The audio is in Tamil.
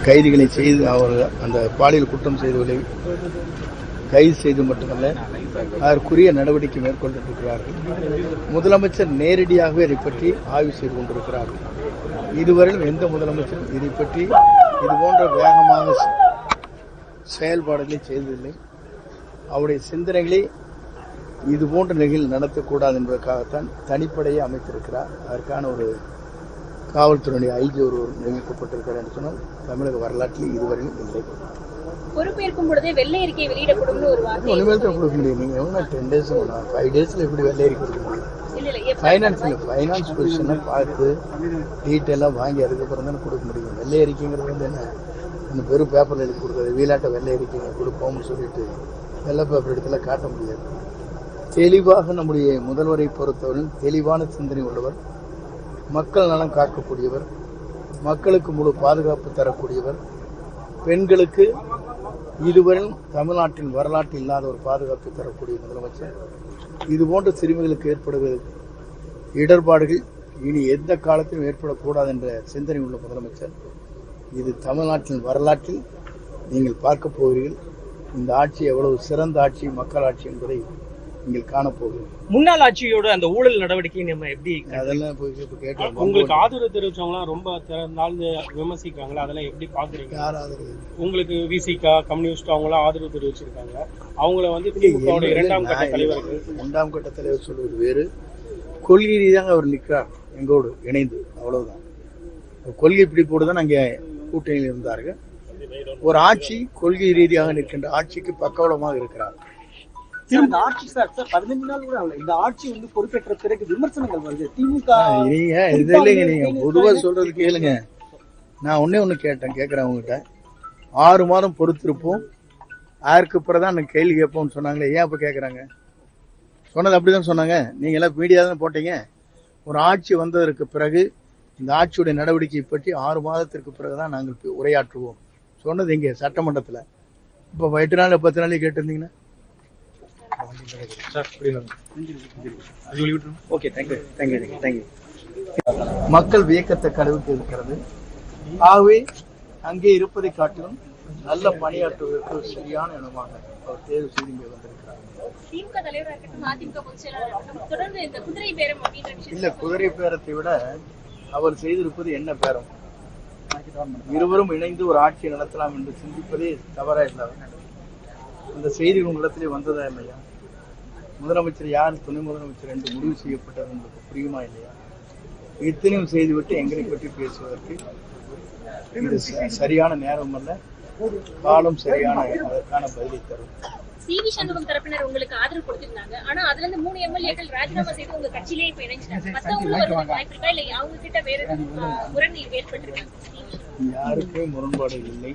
கைதிகளை செய்து அவர் அந்த பாலியல் குற்றம் செய்தவர்களை கைது செய்து மட்டுமல்ல அதற்குரிய நடவடிக்கை மேற்கொண்டிருக்கிறார்கள். முதலமைச்சர் நேரடியாகவே இதை பற்றி ஆய்வு செய்து கொண்டிருக்கிறார்கள். இதுவரையில் எந்த முதலமைச்சரும் இதை பற்றி இதுபோன்ற வேகமாக செயல்பாடுகளை செய்ததில்லை. அவருடைய சிந்தனைகளை இதுபோன்ற நிகழ்வு நடத்தக்கூடாது என்பதற்காகத்தான் தனிப்படையை அமைத்திருக்கிறார். அதற்கான ஒரு காவல்துறையுடைய ஐஜி ஒருவர் நியமிக்கப்பட்டிருக்கிறார் என்று சொன்னால் தமிழக வரலாற்றில் இதுவரையும் இல்லை. பொறுப்பேற்கும் பொழுதே வெள்ளை அறிக்கை வெளியிடப்படும் ஒரு வார்த்தை ஒன்றுமே தான் கொடுக்க முடியும். நீங்க எவ்வளோ 10 days 5 daysல எப்படி வெள்ளை அறிக்கை கொடுக்க முடியும்? ஃபைனான்ஸ் பொசிஷனை பார்த்து டீட்டெயிலாக வாங்கி அதுக்கப்புறம் தானே கொடுக்க முடியும். வெள்ளை அறிக்கைங்கிறது வந்து என்ன இந்த பெரும் பேப்பரில் எழுதி கொடுக்குறது வீலாட்ட வெள்ளை அறிக்கைங்க கொடுப்போம்னு சொல்லிட்டு வெள்ளை பேப்பர் இடத்துல காட்ட முடியாது. தெளிவாக நம்முடைய முதல்வரை பொறுத்தவரையும் தெளிவான சிந்தனை உள்ளவர், மக்கள் நலம் காக்கக்கூடியவர், மக்களுக்கு முழு பாதுகாப்பு தரக்கூடியவர், பெண்களுக்கு இதுவரை தமிழ்நாட்டின் வரலாற்றில் இல்லாத ஒரு பாதுகாப்பு தரக்கூடிய முதலமைச்சர். இதுபோன்ற சிறுமிகளுக்கு ஏற்படுவது இடர்பாடுகள் இனி எந்த காலத்திலும் ஏற்படக்கூடாது என்ற சிந்தனை உள்ள முதலமைச்சர். இது தமிழ்நாட்டின் வரலாற்றில் நீங்கள் பார்க்க போகிறீர்கள். இந்த ஆட்சி எவ்வளவு சிறந்த ஆட்சி, மக்கள் ஆட்சி என்பதை நீங்கள் காணப்போகிறீர்கள். முன்னாள் ஆட்சியோட அந்த ஊழல் நடவடிக்கை நம்ம எப்படி அதெல்லாம் கேட்டு உங்களுக்கு ஆதரவு தெரிவிச்சவங்களாம் ரொம்ப நாள் விமர்சிக்கிறாங்களா, அதெல்லாம் எப்படி பாக்குறீங்க? யார் ஆதரவு? உங்களுக்கு விசிகா கம்யூனிஸ்ட் அவங்களாம் ஆதரவு தெரிவிச்சிருக்காங்க. அவங்கள வந்து திமுக இரண்டாம் கட்ட தலைவர்கள். இரண்டாம் கட்ட தலைவர் சொல்வது வேறு, கொள்கை ரீதியாக அவர் நிற்கிறார் எங்களோடு இணைந்து, அவ்வளவுதான். கொள்கை பிடிப்போடு தான் அங்கே கூட்டணியில் இருந்தார்கள். ஒரு ஆட்சி கொள்கை ரீதியாக நிற்கின்ற ஆட்சிக்கு பக்கவளமாக இருக்கிறார். இந்த ஆட்சி சார் 15 நாள் கூட ஆகல. இந்த ஆட்சி வந்து பொறுப்பேற்ற பிறகு விமர்சனங்கள் வருது. திமுக நீங்க இது இல்லைங்க, நீங்க பொதுவா சொல்றது கேளுங்க. நான் ஒண்ணு கேட்கிறேன் உங்ககிட்ட. 6 மாதம் பொறுத்திருப்போம், அதற்கு பிறகுதான் நான் கேள்வி கேட்போம்னு சொன்னாங்களே, ஏன் அப்ப கேட்கறாங்க? சொன்னது அப்படிதான் சொன்னாங்க. நீங்க எல்லாம் மீடியா தான் போட்டீங்க. ஒரு ஆட்சி வந்ததற்கு பிறகு இந்த ஆட்சியுடைய நடவடிக்கை பற்றி 6 மாதத்திற்கு பிறகுதான் நாங்கள் உரையாற்றுவோம் சொன்னது இங்க சட்டமன்றத்தில். இப்ப 8 நாள் 10 நாள் கேட்டிருந்தீங்கன்னா மக்கள் வியக்கத்தக்க அளவுக்கு இருக்கிறது. ஆகவே அங்கே இருப்பதை காட்டிலும் நல்ல பணியாற்றுவதற்கு சரியான இடமாக அவர் தேர்வு செய்து இங்கே வந்திருக்கிறார். இல்ல, குதிரை பேரத்தை விட அவர் செய்திருப்பது என்ன பேரம்? இருவரும் இணைந்து ஒரு ஆட்சியை நடத்தலாம் என்று சிந்திப்பதே தவறா இல்லாத அந்த செய்தி உங்களிடத்திலே வந்ததா இல்லையா? முதலமைச்சர் யார், துணை முதலமைச்சர் என்று முடிவு செய்யப்பட்டது உங்களுக்கு புரியுமா இல்லையா? இத்தனையும் செய்துவிட்டு எங்களை பற்றி பேசுவதற்கு இது சரியான நேரம் அல்ல, காலம் சரியான அதற்கான பதிலை தரும். சிவி சண்முகம் தரப்பினர் உங்களுக்கு ஆதரவு கொடுத்திருந்தாங்க. ஆனா அதுல இருந்து 3 எம்எல்ஏக்கள் ராஜினாமா செய்து உங்க கட்சியிலே இப்ப இணைஞ்சிட்டாங்க. மத்தவங்களுக்கு ஒரு வாய்ப்பு இருக்கா, இல்ல அவங்க கிட்ட வேற முரண் ஏற்பட்டிருக்காங்க? யாருக்குமே முரண்பாடு இல்லை.